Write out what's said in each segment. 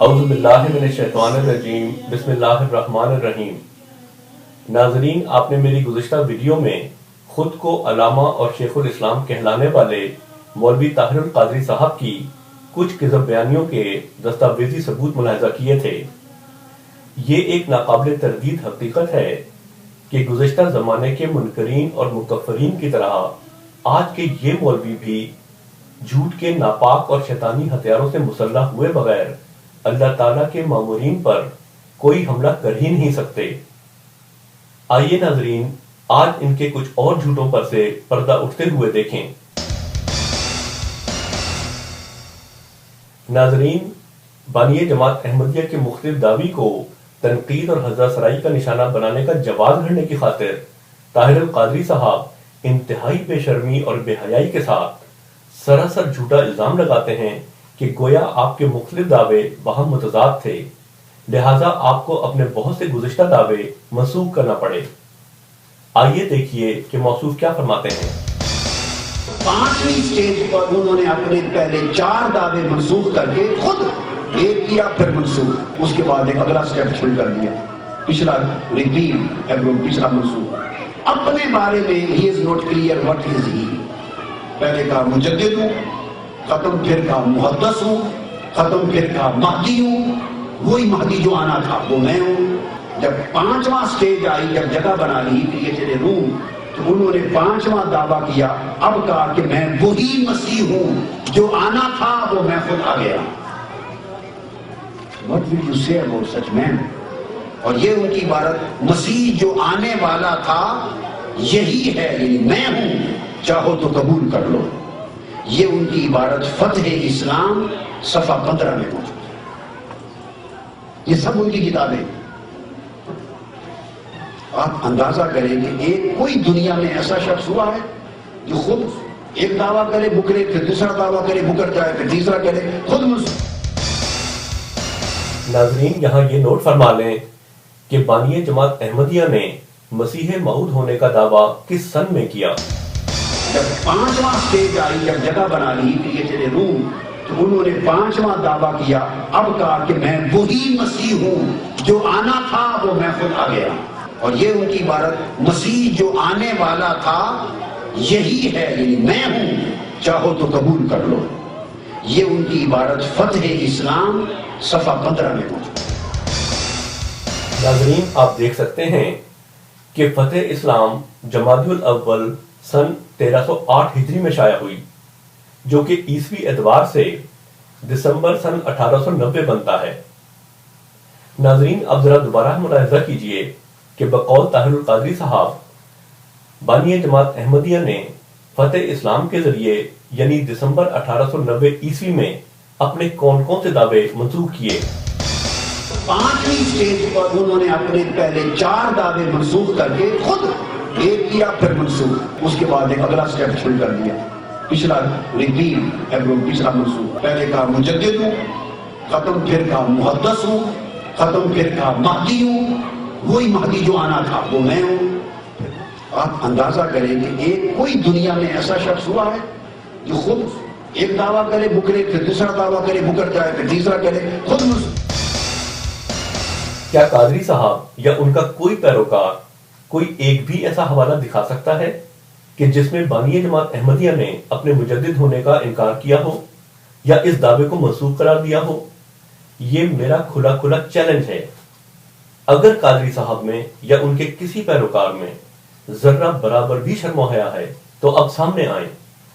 اعوذ باللہ من الشیطان الرجیم، بسم اللہ الرحمن الرحیم۔ ناظرین، آپ نے میری گزشتہ ویڈیو میں خود کو علامہ اور شیخ الاسلام کہلانے والے مولوی طاہر القادری صاحب کی کچھ کذب بیانیوں کے دستاویزی ثبوت ملاحظہ کیے تھے۔ یہ ایک ناقابل تردید حقیقت ہے کہ گزشتہ زمانے کے منکرین اور مکفرین کی طرح آج کے یہ مولوی بھی جھوٹ کے ناپاک اور شیطانی ہتھیاروں سے مسلح ہوئے بغیر اللہ تعالیٰ کے مامورین پر کوئی حملہ کر ہی نہیں سکتے۔ آئیے ناظرین، آج ان کے کچھ اور جھوٹوں پر سے پردہ اٹھتے ہوئے دیکھیں۔ ناظرین، بانی جماعت احمدیہ کے مختلف دعوی کو تنقید اور حضرہ سرائی کا نشانہ بنانے کا جواز گھڑنے کی خاطر طاہر القادری صاحب انتہائی بے شرمی اور بے حیائی کے ساتھ سراسر جھوٹا الزام لگاتے ہیں کہ گویا آپ کے مختلف دعوے باہم متضاد تھے، لہٰذا آپ کو اپنے بہت سے گزشتہ دعوے منسوخ کرنا پڑے۔ آئیے دیکھیے کہ موصوف کیا فرماتے ہیں۔ 5ویں سٹیج پر انہوں نے اپنے پہلے 4 دعوے منسوخ کر کے خود ایک کیا پھر منسوخ، اس کے بعد ایک اگلا سٹیپ شروع کر دیا، پچھلا ریپیل پچھلا منسوخ۔ اپنے بارے میں he is not clear what is he۔ پہلے کہا مجدد ہوں، ختم پھر کہا محدث ہوں، ختم پھر کہا مہدی ہوں، وہی مہدی جو آنا تھا وہ میں ہوں۔ جب 5واں سٹیج آئی، جب جگہ بنا لی کہ یہ چلے روم، تو انہوں نے 5واں دعویٰ کیا، اب کہا کہ میں وہی مسیح ہوں جو آنا تھا وہ میں خود آ گیا۔ What will you say about such men؟ اور یہ ان کی عبارت، مسیح جو آنے والا تھا یہی ہے، یعنی میں ہوں، چاہو تو قبول کر لو۔ یہ ان کی عبارت فتح اسلام صفحہ 15 میں موجود ہے۔ یہ سب ان کی کتابیں۔ آپ اندازہ کریں کہ کوئی دنیا میں ایسا شخص ہوا ہے جو خود ایک دعویٰ کرے مکرے، پھر دوسرا دعویٰ کرے مکر جائے، پھر تیسرا کرے خود ناظرین، یہاں یہ نوٹ فرما لیں کہ بانی جماعت احمدیہ نے مسیح موعود ہونے کا دعویٰ کس سن میں کیا۔ جب 5واں سٹیج آئی، جب جگہ بنا لی کہ یہ چلے روم، تو انہوں نے 5واں دعویٰ کیا، اب کہا کہ میں وہی مسیح ہوں جو آنا تھا وہ میں خود آ گیا۔ اور یہ ان کی عبارت، مسیح جو آنے والا تھا یہی ہے، یعنی میں ہوں، چاہو تو قبول کر لو۔ یہ ان کی عبارت فتح اسلام صفحہ 15 میں موجود ہے۔ ناظرین، آپ دیکھ سکتے ہیں کہ فتح اسلام جمادی الاول سن 1308 ہجری میں شائع ہوئی، جو کہ عیسوی اعتبار سے دسمبر سن 1890 بنتا ہے۔ ناظرین، اب ذرا دوبارہ ملاحظہ کیجئے کہ بقول طاہر القادری صاحب، بانی جماعت احمدیہ نے فتح اسلام کے ذریعے یعنی دسمبر 1890 عیسوی میں اپنے کون کون سے دعوے منسوخ کیے۔ 5ویں سٹیج پر انہوں نے اپنے پہلے 4 دعوے منسوخ کر کے خود ایک کیا پھر منسوخ، اس کے بعد ایک اگلا سٹیپ شروع کر دیا، پچھلا ریپیل پچھلا منسوخ۔ پہلے کہا مجدد ہوں، ختم پھر کہا محدث ہوں، ختم پھر کہا مہدی ہوں، وہی مہدی جو آنا تھا وہ میں ہوں۔ آپ اندازہ کریں کہ کوئی دنیا میں ایسا شخص ہوا ہے جو خود ایک دعویٰ کرے مکرے، پھر دوسرا دعویٰ کرے مکر جائے، پھر تیسرا کرے خود کیا قادری صاحب یا ان کا کوئی پیروکار کوئی ایک بھی ایسا حوالہ دکھا سکتا ہے کہ جس میں بانی جماعت احمدیہ نے اپنے مجدد ہونے کا انکار کیا ہو یا اس دعوے کو منسوخ قرار دیا ہو؟ یہ میرا کھلا کھلا چیلنج ہے۔ اگر قادری صاحب میں یا ان کے کسی پیروکار میں ذرہ برابر بھی شرم و حیا ہے تو اب سامنے آئیں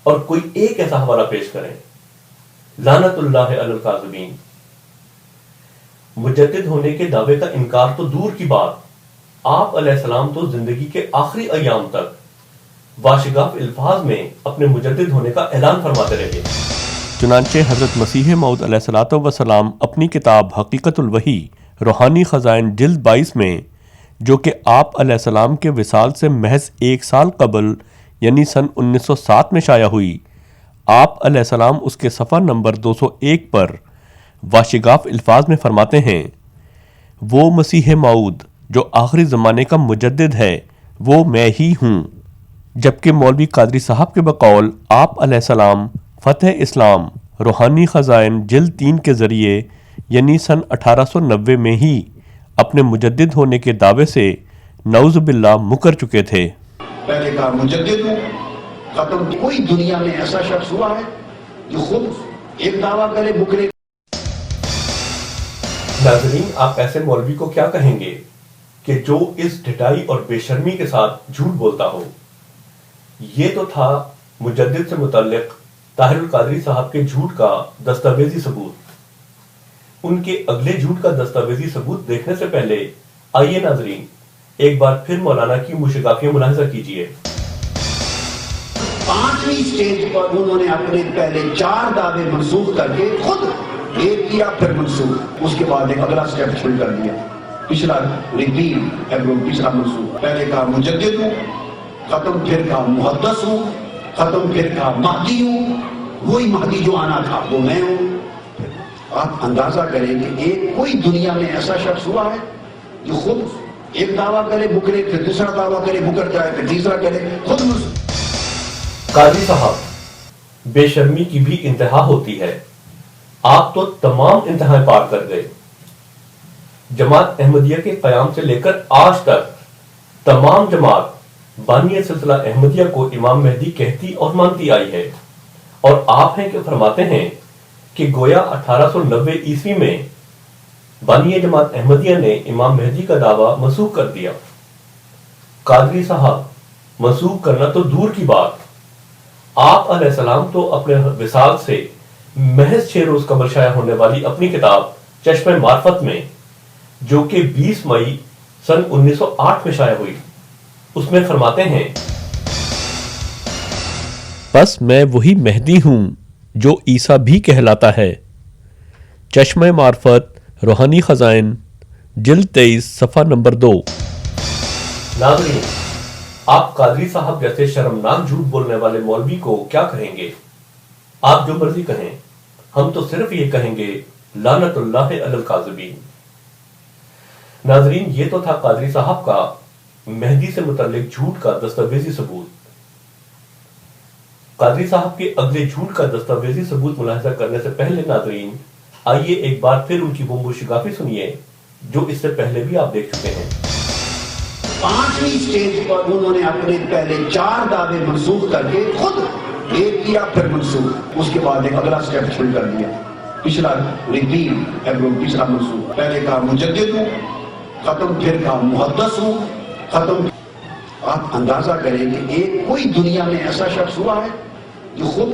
اور کوئی ایک ایسا حوالہ پیش کریں۔ لعنت اللہ علی الکاذبین۔ مجدد ہونے کے دعوے کا انکار تو دور کی بات، آپ علیہ السلام تو زندگی کے آخری ایام تک واشگاف الفاظ میں اپنے مجدد ہونے کا اعلان فرماتے رہے۔ چنانچہ حضرت مسیح موعود علیہ الصلوۃ والسلام اپنی کتاب حقیقت الوحی روحانی خزائن جلد 22 میں، جو کہ آپ علیہ السلام کے وصال سے محض 1 سال قبل یعنی سن 1907 میں شائع ہوئی، آپ علیہ السلام اس کے صفحہ نمبر 201 پر واشگاف الفاظ میں فرماتے ہیں، وہ مسیح موعود جو آخری زمانے کا مجدد ہے وہ میں ہی ہوں۔ جبکہ مولوی قادری صاحب کے بقول آپ علیہ السلام فتح اسلام روحانی خزائن جلد 3 کے ذریعے یعنی سن 1890 میں ہی اپنے مجدد ہونے کے دعوے سے نعوذ باللہ مکر چکے تھے۔ پہلے کہا مجدد ہوں، ختم۔ کوئی دنیا میں ایسا شخص ہوا ہے جو خود ایک دعویٰ کرے بکرے؟ ناظرین، آپ ایسے مولوی کو کیا کہیں گے کہ جو اس ڈھٹائی اور بے شرمی کے ساتھ جھوٹ بولتا ہو؟ یہ تو تھا مجدد سے متعلق طاہر القادری صاحب کے جھوٹ کا دستاویزی ثبوت۔ ان کے اگلے جھوٹ کا دستاویزی ثبوت دیکھنے سے پہلے آئیے ناظرین ایک بار پھر مولانا کی مشقافیہ ملاحظہ کیجئے۔ 5ویں سٹیج پر انہوں نے اپنے پہلے 4 دعوے منسوخ کر کے خود ایک کیا پھر منسوخ، اس کے بعد ایک اگلا سٹیپ شروع کر دیا، پچھلا ریپیل پچھلا منسوخ۔ پہلے کہا مجدد ہوں، ختم، پھر کہا محدث ہوں، ختم، پھر کہا مہدی ہوں، وہی مہدی جو آنا تھا وہ میں ہوں۔ آپ اندازہ کریں کہ ایک کوئی دنیا میں ایسا شخص ہوا ہے جو خود ایک دعویٰ کرے بکرے، پھر دوسرا دعویٰ کرے بکر جائے، پھر تیسرا کرے خود قاضی صاحب، بے شرمی کی بھی انتہا ہوتی ہے۔ آپ تو تمام انتہائیں پار کر گئے۔ جماعت احمدیہ کے قیام سے لے کر آج تک تمام جماعت بانی سلسلہ احمدیہ کو امام مہدی کہتی اور مانتی آئی ہے، اور آپ ہیں کہ فرماتے ہیں کہ گویا 1890 عیسوی میں بانی جماعت احمدیہ نے امام مہدی کا دعویٰ منسوخ کر دیا۔ قادری صاحب، منسوخ کرنا تو دور کی بات، آپ علیہ السلام تو اپنے وصال سے محض 6 روز قبل شائع ہونے والی اپنی کتاب چشمہ معرفت میں، جو کہ 20 مئی سن 1908 میں شائع ہوئی، اس میں فرماتے ہیں، بس میں وہی مہدی ہوں جو عیسیٰ بھی کہلاتا ہے۔ چشمہ معرفت، روحانی خزائن، جلد 23، صفحہ نمبر 2۔ ناظرین، آپ قادری صاحب جیسے شرمناک جھوٹ بولنے والے مولوی کو کیا کہیں گے؟ آپ جو مرضی کہیں، ہم تو صرف یہ کہیں گے لعنت اللہ علی الکاذبین۔ ناظرین، یہ تو تھا قادری صاحب کا مہدی سے متعلق جھوٹ کا دستاویزی ثبوت۔ قادری صاحب کے اگلے جھوٹ کا دستاویزی ثبوت ملاحظہ کرنے سے پہلے ناظرین آئیے ایک بار پھر ان کی وہ مشقافی سنیے جو اس سے پہلے بھی آپ دیکھ چکے ہیں۔ 5ویں سٹیج پر انہوں نے اپنے پہلے 4 دعوے منسوخ کر کے خود ایک کیا پھر منسوخ، اس کے بعد ایک اگلا سٹیپ شروع کر دیا، پچھلا ریپیل پچھلا منسوخ۔ پہلے کہا مجدد ہوں، ختم، پھر کہا محدث ہوں، ختم۔ آپ اندازہ کریں کہ ایک کوئی دنیا میں ایسا شخص ہوا ہے جو خود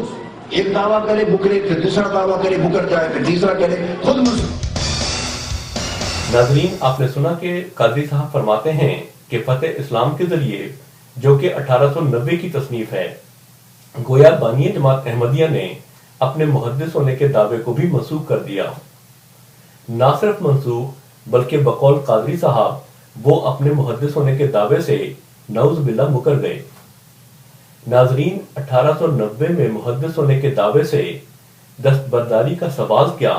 ایک دعویٰ کرے بکرے، پھر دوسرا دعویٰ کرے بکر جائے، پھر تیسرا کرے خود ناظرین، آپ نے سنا کہ قادری صاحب فرماتے ہیں کہ فتح اسلام کے ذریعے، جو کہ 1890 کی تصنیف ہے، گویا بانی جماعت احمدیہ نے اپنے محدث ہونے کے دعوے کو بھی منسوخ کر دیا۔ نہ صرف منسوخ بلکہ بقول قادری صاحب وہ اپنے محدث ہونے کے دعوے سے نعوذ باللہ مکر گئے۔ ناظرین، 1890 میں محدث ہونے کے دعوے سے دستبرداری کا سواز کیا؟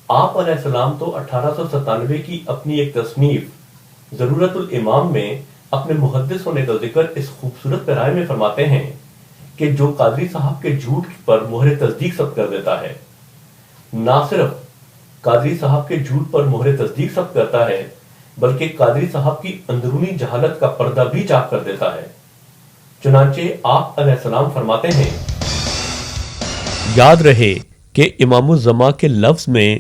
آپ علیہ السلام تو 1897 کی اپنی ایک تصنیف ضرورت الامام میں اپنے محدث ہونے کا ذکر اس خوبصورت پیرائے میں فرماتے ہیں کہ جو قادری صاحب کے جھوٹ پر مہر تصدیق ثبت کر دیتا ہے، نہ صرف قادری صاحب کے جھوٹ پر مہر تصدیق ثبت کرتا ہے بلکہ قادری صاحب کی اندرونی جہالت کا پردہ بھی چاک کر دیتا ہے۔ چنانچہ آپ علیہ السلام فرماتے ہیں، یاد رہے کہ امام الزمان کے لفظ میں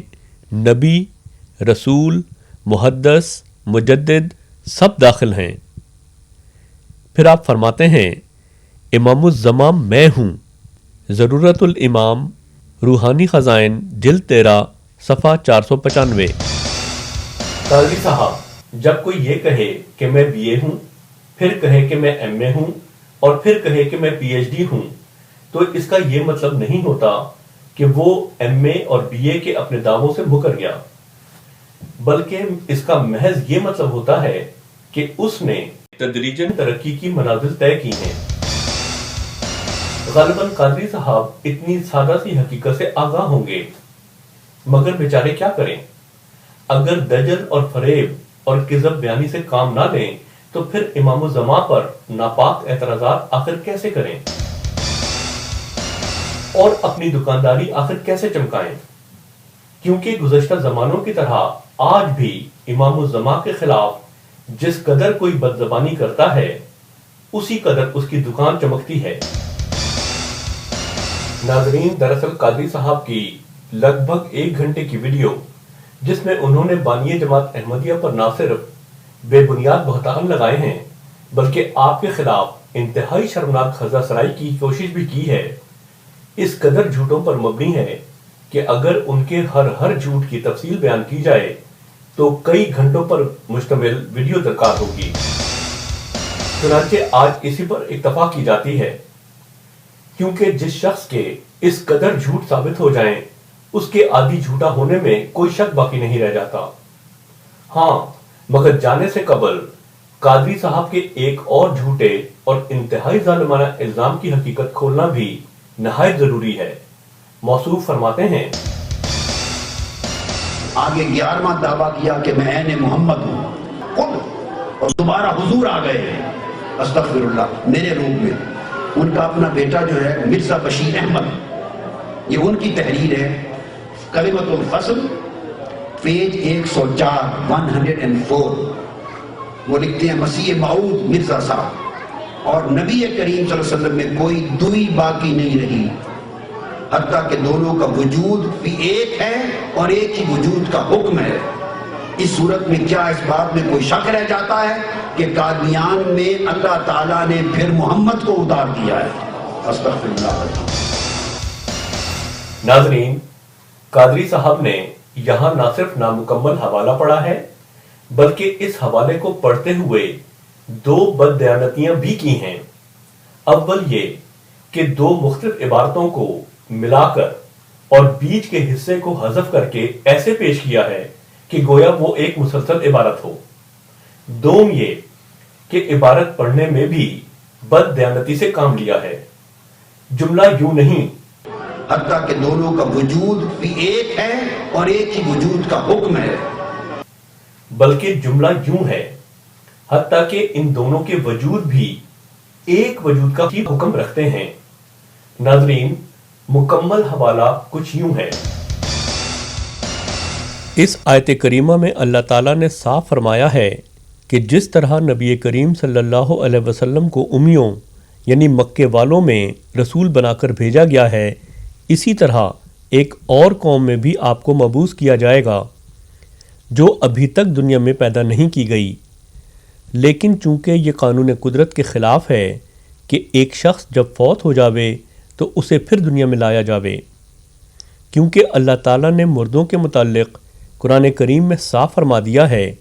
نبی، رسول، محدث، مجدد سب داخل ہیں۔ پھر آپ فرماتے ہیں، امام الزمان میں ہوں۔ ضرورت الامام، روحانی خزائن، جلد 13، صفحہ 495۔ قادری صاحب، جب کوئی یہ کہے کہ میں بی اے ہوں، پھر کہے کہ میں ایم اے ہوں، اور پھر کہے کہ میں پی ایچ ڈی ہوں، تو اس کا یہ مطلب نہیں ہوتا کہ وہ ایم اے اور بی اے کے اپنے دعووں سے مکر گیا، بلکہ اس کا محض یہ مطلب ہوتا ہے کہ اس نے تدریجاً ترقی کی منازل طے کی ہیں۔ غالباً قادری صاحب اتنی سادہ سی حقیقت سے آگاہ ہوں گے، مگر بیچارے کیا کریں؟ اگر دجل اور فریب اور کذب بیانی سے کام نہ لیں تو پھر امام الزمان پر ناپاک اعتراضات آخر کیسے کریں اور اپنی دکانداری آخر کیسے چمکائیں؟ کیونکہ گزشتہ زمانوں کی طرح آج بھی امام الزمان کے خلاف جس قدر کوئی بدزبانی کرتا ہے اسی قدر اس کی دکان چمکتی ہے۔ ناظرین، دراصل قادری صاحب کی لگ بھگ 1 گھنٹے کی ویڈیو جس میں انہوں نے بانی جماعت احمدیہ پر نہ صرف بے بنیاد بہتان لگائے ہیں بلکہ آپ کے خلاف انتہائی شرمناک خزہ سرائی کی کوشش بھی کی ہے، اس قدر جھوٹوں پر مبنی ہے کہ اگر ان کے ہر جھوٹ کی تفصیل بیان کی جائے تو کئی گھنٹوں پر مشتمل ویڈیو درکار ہوگی۔ چنانچہ آج اسی پر اکتفا کی جاتی ہے، کیونکہ جس شخص کے اس قدر جھوٹ ثابت ہو جائیں اس کے عادی جھوٹا ہونے میں کوئی شک باقی نہیں رہ جاتا۔ ہاں، مگر جانے سے قبل قادری صاحب کے ایک اور جھوٹے اور انتہائی ظالمانہ الزام کی حقیقت کھولنا بھی نہایت ضروری ہے۔ موصوف فرماتے ہیں، آگے 11واں دعویٰ کیا کہ میں عین محمد ہوں خود، اور دوبارہ حضور آ گئے ہیں استغفر اللہ میرے روپ میں۔ ان کا اپنا بیٹا جو ہے مرزا بشیر احمد، یہ ان کی تحریر ہے، کلمۃ الفصل پیج 104 وہ لکھتے ہیں مسیح موعود مرزا صاحب اور نبی کریم صلی اللہ علیہ وسلم میں کوئی دوئی باقی نہیں رہی، حتیٰ کہ دونوں کا وجود بھی ایک ہے اور ایک ہی وجود کا حکم ہے۔ اس صورت میں کیا اس بات میں کوئی شک رہ جاتا ہے کہ قادیان میں اللہ تعالیٰ نے پھر محمد کو اتار دیا ہے؟ استغفر اللہ۔ ناظرین، قادری صاحب نے یہاں نہ صرف نامکمل حوالہ پڑھا ہے بلکہ اس حوالے کو پڑھتے ہوئے 2 بددیانتیاں بھی کی ہیں۔ اول یہ کہ 2 مختلف عبارتوں کو ملا کر اور بیچ کے حصے کو حذف کر کے ایسے پیش کیا ہے کہ گویا وہ ایک مسلسل عبارت ہو۔ دوم یہ کہ عبارت پڑھنے میں بھی بد دیانتی سے کام لیا ہے۔ جملہ یوں نہیں، حتیٰ کہ دونوں کا وجود بھی ایک ہے اور ایک ہی وجود کا حکم ہے، بلکہ جملہ یوں ہے، حتیٰ کہ ان دونوں کے وجود بھی ایک وجود کا ہی حکم رکھتے ہیں۔ ناظرین، مکمل حوالہ کچھ یوں ہے۔ اس آیت کریمہ میں اللہ تعالیٰ نے صاف فرمایا ہے کہ جس طرح نبی کریم صلی اللہ علیہ وسلم کو امیوں یعنی مکے والوں میں رسول بنا کر بھیجا گیا ہے، اسی طرح ایک اور قوم میں بھی آپ کو مبعوث کیا جائے گا جو ابھی تک دنیا میں پیدا نہیں کی گئی، لیکن چونکہ یہ قانون قدرت کے خلاف ہے کہ ایک شخص جب فوت ہو جاوے تو اسے پھر دنیا میں لایا جاوے، کیونکہ اللہ تعالیٰ نے مردوں کے متعلق قرآن کریم میں صاف فرما دیا ہے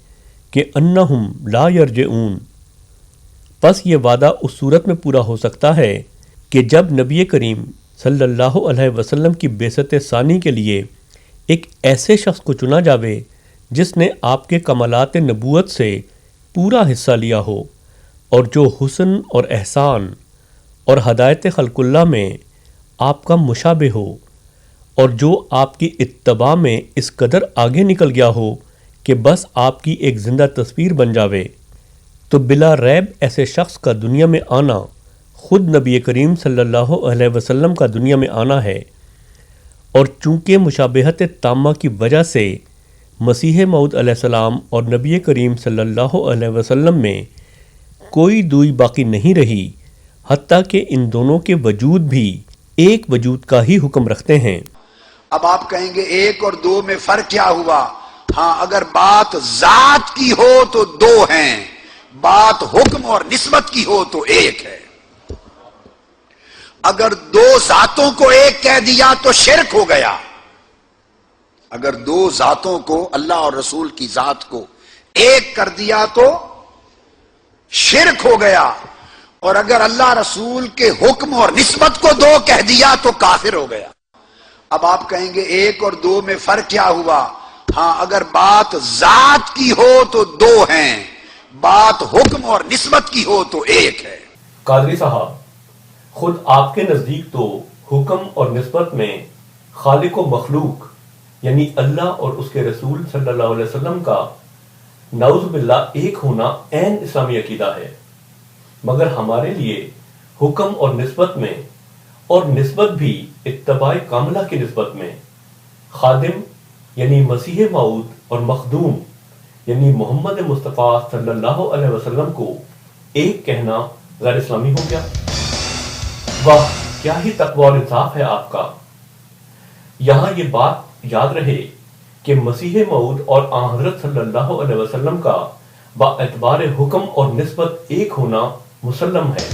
کہ انہم لا یرجعون۔ پس یہ وعدہ اس صورت میں پورا ہو سکتا ہے کہ جب نبی کریم صلی اللہ علیہ وسلم کی بعثت ثانی کے لیے ایک ایسے شخص کو چنا جاوے جس نے آپ کے کمالات نبوت سے پورا حصہ لیا ہو اور جو حسن اور احسان اور ہدایت خلق اللہ میں آپ کا مشابہ ہو اور جو آپ کی اتباع میں اس قدر آگے نکل گیا ہو کہ بس آپ کی ایک زندہ تصویر بن جاوے، تو بلا ریب ایسے شخص کا دنیا میں آنا خود نبی کریم صلی اللہ علیہ وسلم کا دنیا میں آنا ہے۔ اور چونکہ مشابہت تامہ کی وجہ سے مسیح موعود علیہ السلام اور نبی کریم صلی اللہ علیہ وسلم میں کوئی دوئی باقی نہیں رہی، حتیٰ کہ ان دونوں کے وجود بھی ایک وجود کا ہی حکم رکھتے ہیں۔ اب آپ کہیں گے 1 اور 2 میں فرق کیا ہوا؟ ہاں، اگر بات ذات کی ہو تو 2 ہیں، بات حکم اور نسبت کی ہو تو 1 ہے۔ اگر 2 ذاتوں کو ایک کہہ دیا تو شرک ہو گیا، اگر 2 ذاتوں کو اللہ اور رسول کی ذات کو ایک کر دیا تو شرک ہو گیا، اور اگر اللہ رسول کے حکم اور نسبت کو 2 کہہ دیا تو کافر ہو گیا۔ اب آپ کہیں گے 1 اور 2 میں فرق کیا ہوا؟ ہاں، اگر بات ذات کی ہو تو 2 ہیں، بات حکم اور نسبت کی ہو تو 1 ہے۔ قادری صاحب، خود آپ کے نزدیک تو حکم اور نسبت میں خالق و مخلوق یعنی اللہ اور اس کے رسول صلی اللہ علیہ وسلم کا نعوذ باللہ ایک ہونا عین اسلامی عقیدہ ہے، مگر ہمارے لیے حکم اور نسبت میں، اور نسبت بھی اتباع کاملہ کی نسبت میں، خادم یعنی مسیح موعود اور مخدوم یعنی محمد مصطفیٰ صلی اللہ علیہ وسلم کو ایک کہنا غیر اسلامی ہو گیا؟ واہ، کیا ہی تقوی اور انصاف ہے آپ کا۔ یہاں یہ بات یاد رہے کہ مسیح موعود اور آن حضرت صلی اللہ علیہ وسلم کا با اعتبار حکم اور نسبت ایک ہونا مسلم ہے،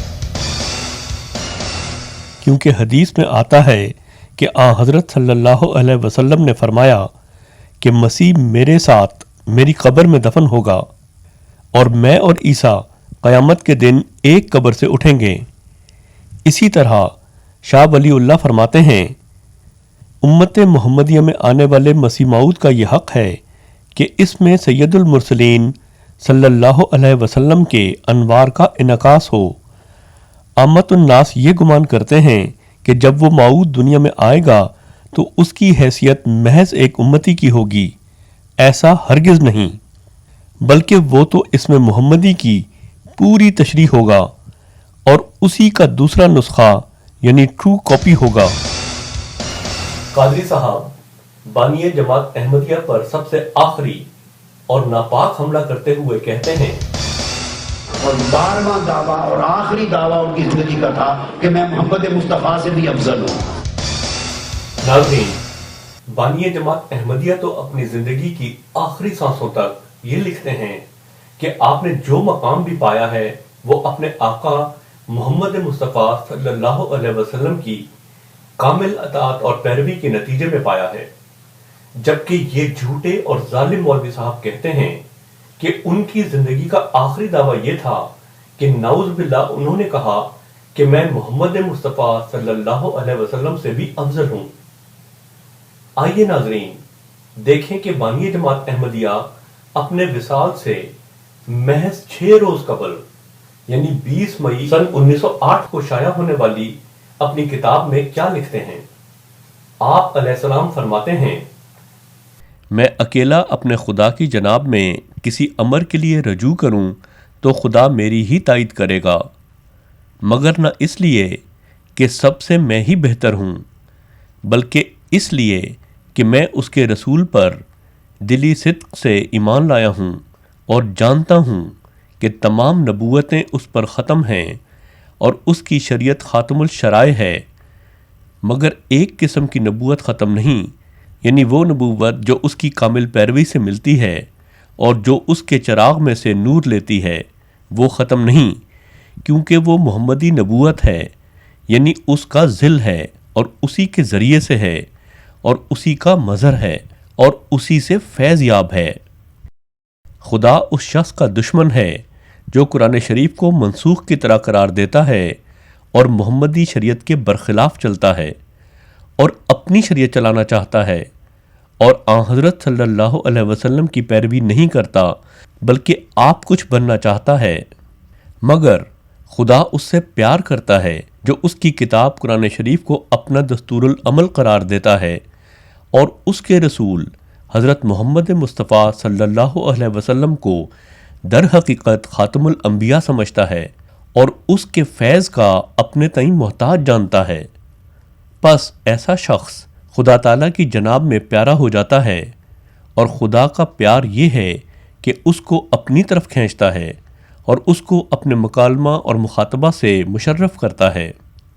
کیونکہ حدیث میں آتا ہے کہ آن حضرت صلی اللہ علیہ وسلم نے فرمایا کہ مسیح میرے ساتھ میری قبر میں دفن ہوگا اور میں اور عیسیٰ قیامت کے دن ایک قبر سے اٹھیں گے۔ اسی طرح شاہ ولی اللہ فرماتے ہیں، امت محمدیہ میں آنے والے مسیح موعود کا یہ حق ہے کہ اس میں سید المرسلین صلی اللہ علیہ وسلم کے انوار کا انعکاس ہو۔ عامت الناس یہ گمان کرتے ہیں کہ جب وہ موعود دنیا میں آئے گا تو اس کی حیثیت محض ایک امتی کی ہوگی۔ ایسا ہرگز نہیں، بلکہ وہ تو اس میں محمدی کی پوری تشریح ہوگا اور اسی کا دوسرا نسخہ یعنی ٹرو کاپی ہوگا۔ قادری صاحب بانی جماعت احمدیہ پر سب سے آخری اور ناپاک حملہ کرتے ہوئے کہتے ہیں، اور 12واں دعویٰ اور آخری دعویٰ ان کی زندگی کا تھا کہ میں محمد مصطفیٰ سے بھی افضل ہوں۔ ناظرین، بانی جماعت احمدیہ تو اپنی زندگی کی آخری سانسوں تک یہ لکھتے ہیں کہ آپ نے جو مقام بھی پایا ہے وہ اپنے آقا محمد مصطفیٰ صلی اللہ علیہ وسلم کی کامل اطاعت اور پیروی کے نتیجے میں پایا ہے، جبکہ یہ جھوٹے اور ظالم مولوی صاحب کہتے ہیں کہ ان کی زندگی کا آخری دعویٰ یہ تھا کہ نعوذ باللہ انہوں نے کہا کہ میں محمد مصطفیٰ صلی اللہ علیہ وسلم سے بھی افضل ہوں۔ آئیے ناظرین دیکھیں کہ بانی جماعت احمدیہ اپنے وصال سے محض 6 روز قبل یعنی 20 مئی سن 1908 کو شائع ہونے والی اپنی کتاب میں کیا لکھتے ہیں۔ آپ علیہ السلام فرماتے ہیں، میں اکیلا اپنے خدا کی جناب میں کسی امر کے لیے رجوع کروں تو خدا میری ہی تائید کرے گا، مگر نہ اس لیے کہ سب سے میں ہی بہتر ہوں، بلکہ اس لیے کہ میں اس کے رسول پر دلی صدق سے ایمان لایا ہوں اور جانتا ہوں کہ تمام نبوتیں اس پر ختم ہیں اور اس کی شریعت خاتم الشرائع ہے، مگر ایک قسم کی نبوت ختم نہیں، یعنی وہ نبوت جو اس کی کامل پیروی سے ملتی ہے اور جو اس کے چراغ میں سے نور لیتی ہے، وہ ختم نہیں، کیونکہ وہ محمدی نبوت ہے، یعنی اس کا ذل ہے اور اسی کے ذریعے سے ہے اور اسی کا مظہر ہے اور اسی سے فیض یاب ہے۔ خدا اس شخص کا دشمن ہے جو قرآن شریف کو منسوخ کی طرح قرار دیتا ہے اور محمدی شریعت کے برخلاف چلتا ہے اور اپنی شریعت چلانا چاہتا ہے اور آن حضرت صلی اللہ علیہ وسلم کی پیروی نہیں کرتا بلکہ آپ کچھ بننا چاہتا ہے، مگر خدا اس سے پیار کرتا ہے جو اس کی کتاب قرآن شریف کو اپنا دستور العمل قرار دیتا ہے اور اس کے رسول حضرت محمد مصطفیٰ صلی اللہ علیہ وسلم کو در حقیقت خاتم الانبیاء سمجھتا ہے اور اس کے فیض کا اپنے تئیں محتاج جانتا ہے۔ پس ایسا شخص خدا تعالیٰ کی جناب میں پیارا ہو جاتا ہے اور خدا کا پیار یہ ہے کہ اس کو اپنی طرف کھینچتا ہے اور اس کو اپنے مکالمہ اور مخاطبہ سے مشرف کرتا ہے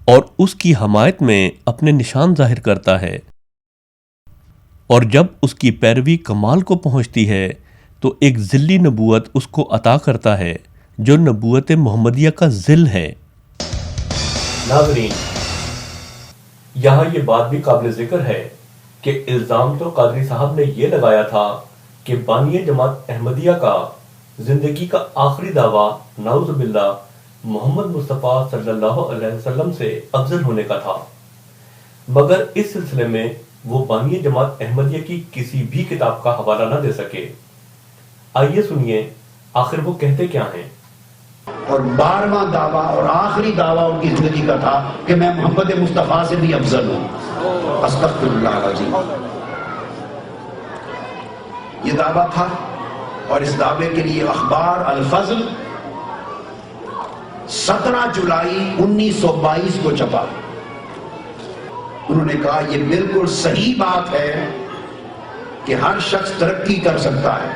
اور اس کی حمایت میں اپنے نشان ظاہر کرتا ہے، اور جب اس کی پیروی کمال کو پہنچتی ہے تو ایک ذلی نبوت اس کو عطا کرتا ہے جو نبوت محمدیہ کا ذل ہے۔ ناظرین، یہاں یہ بات بھی قابل ذکر ہے کہ الزام تو قادری صاحب نے یہ لگایا تھا کہ بانی جماعت احمدیہ کا زندگی کا آخری دعویٰ نعوذ باللہ محمد مصطفیٰ صلی اللہ علیہ وسلم سے افضل ہونے کا تھا، مگر اس سلسلے میں وہ بانی جماعت احمدیہ کی کسی بھی کتاب کا حوالہ نہ دے سکے۔ آئیے سنیے آخر وہ کہتے کیا ہیں۔ اور 12واں دعویٰ اور آخری دعویٰ ان کی زندگی کا تھا کہ میں محمد مصطفیٰ سے بھی افضل ہوں۔ استغفر اللہ العظیم، یہ دعویٰ تھا اور اس دعوے کے لیے اخبار الفضل 17 جولائی 1922 کو چھپا۔ انہوں نے کہا یہ بالکل صحیح بات ہے کہ ہر شخص ترقی کر سکتا ہے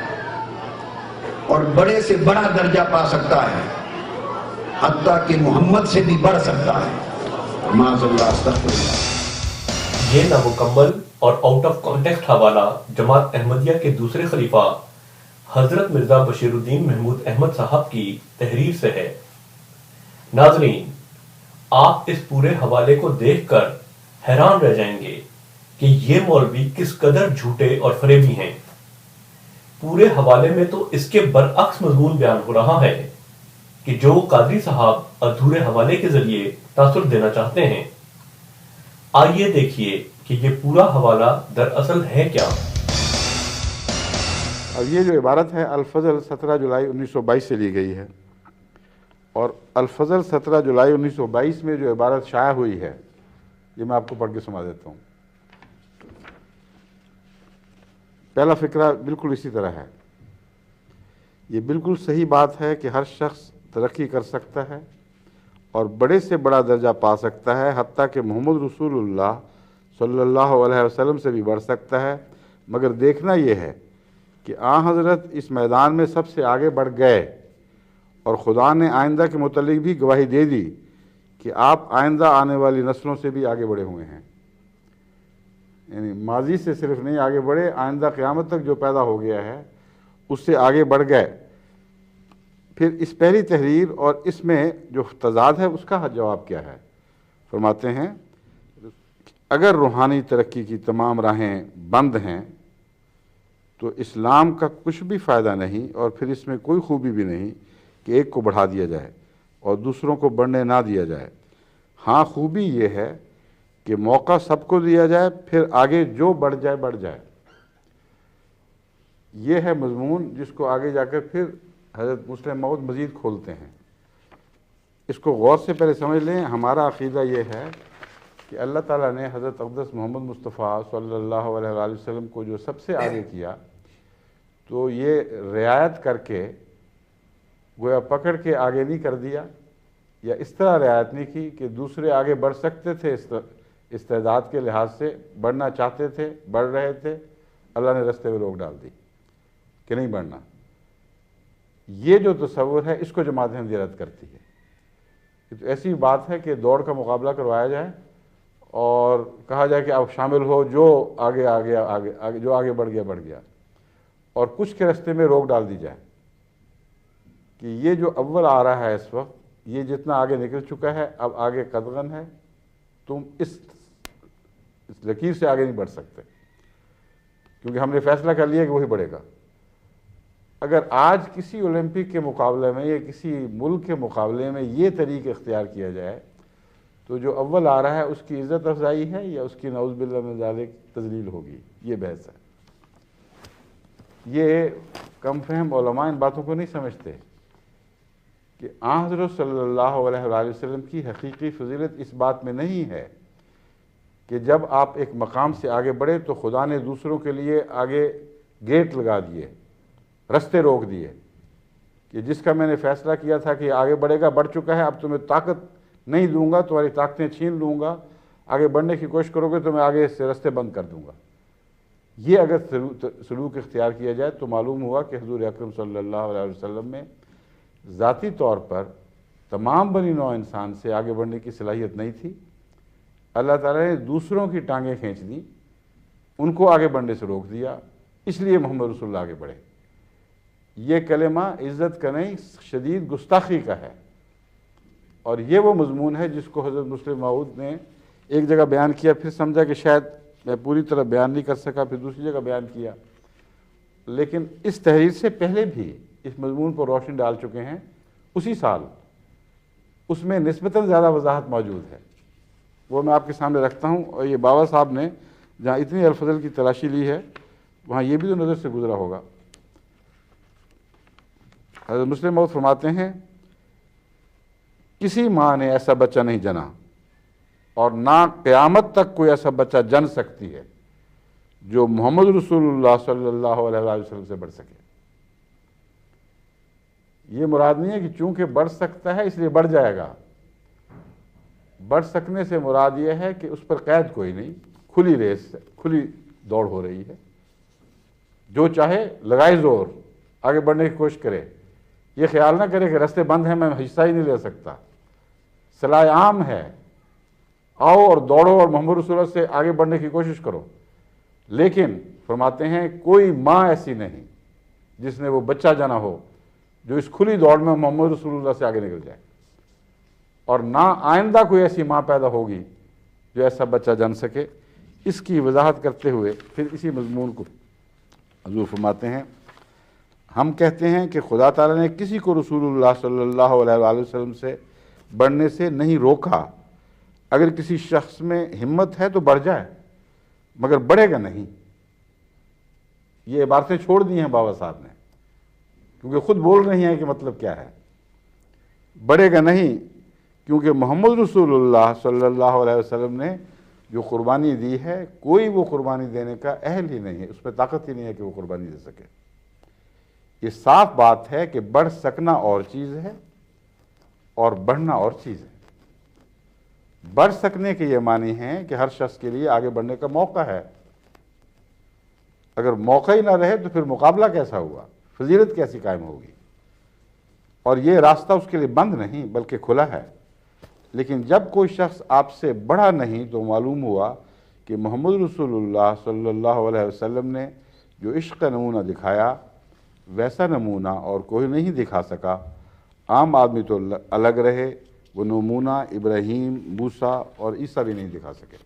اور بڑے سے بڑا درجہ پا سکتا ہے، حتیٰ کہ محمد سے بھی بڑھ سکتا ہے۔ معاذ اللہ، استغفر اللہ۔ یہ نامکمل اور آؤٹ آف کانٹیکسٹ حوالہ جماعت احمدیہ کے دوسرے خلیفہ حضرت مرزا بشیر الدین محمود احمد صاحب کی تحریر سے ہے۔ ناظرین، آپ اس پورے حوالے کو دیکھ کر حیران رہ جائیں گے کہ یہ مولوی کس قدر جھوٹے اور فریبی ہیں۔ پورے حوالے میں تو اس کے برعکس مضمون بیان ہو رہا ہے کہ جو قادری صاحب ادھورے حوالے کے ذریعے تاثر دینا چاہتے ہیں۔ آئیے دیکھیے کہ یہ پورا حوالہ دراصل ہے کیا۔ اب یہ جو عبارت ہے الفضل 17 جولائی 1922 سے لی گئی ہے، اور الفضل 17 جولائی 1922 میں جو عبارت شائع ہوئی ہے یہ میں آپ کو پڑھ کے سنا دیتا ہوں۔ پہلا فقرہ بالکل اسی طرح ہے۔ یہ بالکل صحیح بات ہے کہ ہر شخص ترقی کر سکتا ہے اور بڑے سے بڑا درجہ پا سکتا ہے، حتیٰ کہ محمد رسول اللہ صلی اللہ علیہ وسلم سے بھی بڑھ سکتا ہے، مگر دیکھنا یہ ہے کہ آن حضرت اس میدان میں سب سے آگے بڑھ گئے، اور خدا نے آئندہ کے متعلق بھی گواہی دے دی کہ آپ آئندہ آنے والی نسلوں سے بھی آگے بڑھے ہوئے ہیں۔ یعنی ماضی سے صرف نہیں آگے بڑھے، آئندہ قیامت تک جو پیدا ہو گیا ہے اس سے آگے بڑھ گئے۔ پھر اس پہلی تحریر اور اس میں جو تضاد ہے اس کا جواب کیا ہے؟ فرماتے ہیں اگر روحانی ترقی کی تمام راہیں بند ہیں تو اسلام کا کچھ بھی فائدہ نہیں، اور پھر اس میں کوئی خوبی بھی نہیں کہ ایک کو بڑھا دیا جائے اور دوسروں کو بڑھنے نہ دیا جائے۔ ہاں، خوبی یہ ہے کہ موقع سب کو دیا جائے، پھر آگے جو بڑھ جائے بڑھ جائے۔ یہ ہے مضمون جس کو آگے جا کر پھر حضرت مسلم موعود مزید کھولتے ہیں۔ اس کو غور سے پہلے سمجھ لیں۔ ہمارا عقیدہ یہ ہے کہ اللہ تعالیٰ نے حضرت اقدس محمد مصطفیٰ صلی اللہ علیہ وآلہ وسلم کو جو سب سے آگے کیا، تو یہ رعایت کر کے گویا پکڑ کے آگے نہیں کر دیا، یا اس طرح رعایت نہیں کی کہ دوسرے آگے بڑھ سکتے تھے، استعداد کے لحاظ سے بڑھنا چاہتے تھے، بڑھ رہے تھے، اللہ نے رستے میں روک ڈال دی کہ نہیں بڑھنا۔ یہ جو تصور ہے اس کو جماعت احمدیہ رد کرتی ہے۔ یہ تو ایسی بات ہے کہ دوڑ کا مقابلہ کروایا جائے اور کہا جائے کہ آپ شامل ہو، جو آگے جو آگے بڑھ گیا بڑھ گیا، اور کچھ کے رستے میں روک ڈال دی جائے کہ یہ جو اول آ رہا ہے اس وقت، یہ جتنا آگے نکل چکا ہے، اب آگے قدغن ہے، تم اس لکیر سے آگے نہیں بڑھ سکتے، کیونکہ ہم نے فیصلہ کر لیا کہ وہی بڑھے گا۔ اگر آج کسی اولمپک کے مقابلے میں یا کسی ملک کے مقابلے میں یہ طریق اختیار کیا جائے تو جو اول آ رہا ہے اس کی عزت افزائی ہے یا اس کی نعوذ باللہ من ذالک تذلیل ہوگی؟ یہ بحث ہے۔ یہ کم فہم علماء ان باتوں کو نہیں سمجھتے کہ آن حضرت صلی اللہ علیہ وآلہ وسلم کی حقیقی فضیلت اس بات میں نہیں ہے کہ جب آپ ایک مقام سے آگے بڑھے تو خدا نے دوسروں کے لیے آگے گیٹ لگا دیے، رستے روک دیے کہ جس کا میں نے فیصلہ کیا تھا کہ آگے بڑھے گا، بڑھ چکا ہے، اب تمہیں طاقت نہیں دوں گا، تمہاری طاقتیں چھین لوں گا، آگے بڑھنے کی کوشش کرو گے تو میں آگے سے رستے بند کر دوں گا۔ یہ اگر سلوک اختیار کیا جائے تو معلوم ہوا کہ حضور اکرم صلی اللہ علیہ وسلم میں ذاتی طور پر تمام بنی نوع انسان سے آگے بڑھنے کی صلاحیت نہیں تھی۔ اللہ تعالیٰ نے دوسروں کی ٹانگیں کھینچ دی، ان کو آگے بڑھنے سے روک دیا، اس لیے محمد رسول اللہ آگے بڑھے۔ یہ کلمہ عزت کا نہیں، شدید گستاخی کا ہے، اور یہ وہ مضمون ہے جس کو حضرت مسلم موعود نے ایک جگہ بیان کیا، پھر سمجھا کہ شاید میں پوری طرح بیان نہیں کر سکا، پھر دوسری جگہ بیان کیا، لیکن اس تحریر سے پہلے بھی اس مضمون پر روشنی ڈال چکے ہیں اسی سال۔ اس میں نسبتاً زیادہ وضاحت موجود ہے، وہ میں آپ کے سامنے رکھتا ہوں۔ اور یہ بابا صاحب نے جہاں اتنی الفضل کی تلاشی لی ہے وہاں یہ بھی تو نظر سے گزرا ہوگا۔ حضرت مسلم موعود فرماتے ہیں کسی ماں نے ایسا بچہ نہیں جنا اور نہ قیامت تک کوئی ایسا بچہ جن سکتی ہے جو محمد رسول اللہ صلی اللہ علیہ وسلم سے بڑھ سکے۔ یہ مراد نہیں ہے کہ چونکہ بڑھ سکتا ہے اس لیے بڑھ جائے گا، بڑھ سکنے سے مراد یہ ہے کہ اس پر قید کوئی نہیں، کھلی ریس، کھلی دوڑ ہو رہی ہے، جو چاہے لگائے زور، آگے بڑھنے کی کوشش کرے، یہ خیال نہ کرے کہ رستے بند ہیں میں حصہ ہی نہیں لے سکتا۔ صلاح عام ہے، آؤ اور دوڑو اور محمد رسول اللہ سے آگے بڑھنے کی کوشش کرو، لیکن فرماتے ہیں کوئی ماں ایسی نہیں جس نے وہ بچہ جنا ہو جو اس کھلی دوڑ میں محمد رسول اللہ سے آگے نکل جائے، اور نہ آئندہ کوئی ایسی ماں پیدا ہوگی جو ایسا بچہ جن سکے۔ اس کی وضاحت کرتے ہوئے پھر اسی مضمون کو حضور فرماتے ہیں، ہم کہتے ہیں کہ خدا تعالیٰ نے کسی کو رسول اللہ صلی اللہ علیہ وآلہ وسلم سے بڑھنے سے نہیں روکا۔ اگر کسی شخص میں ہمت ہے تو بڑھ جائے، مگر بڑھے گا نہیں۔ یہ عبارتیں چھوڑ دی ہیں بابا صاحب نے، کیونکہ خود بول رہی ہیں کہ مطلب کیا ہے۔ بڑھے گا نہیں، کیونکہ محمد رسول اللہ صلی اللہ علیہ وسلم نے جو قربانی دی ہے، کوئی وہ قربانی دینے کا اہل ہی نہیں ہے، اس میں طاقت ہی نہیں ہے کہ وہ قربانی دے سکے۔ یہ صاف بات ہے کہ بڑھ سکنا اور چیز ہے اور بڑھنا اور چیز ہے۔ بڑھ سکنے کے یہ معنی ہیں کہ ہر شخص کے لیے آگے بڑھنے کا موقع ہے۔ اگر موقع ہی نہ رہے تو پھر مقابلہ کیسا ہوا، فضیلت کیسی قائم ہوگی؟ اور یہ راستہ اس کے لیے بند نہیں بلکہ کھلا ہے۔ لیکن جب کوئی شخص آپ سے بڑھا نہیں تو معلوم ہوا کہ محمد رسول اللہ صلی اللہ علیہ وسلم نے جو عشق کا نمونہ دکھایا ویسا نمونہ اور کوئی نہیں دکھا سکا۔ عام آدمی تو الگ رہے، وہ نمونہ ابراہیم، موسیٰ اور عیسیٰ بھی نہیں دکھا سکے۔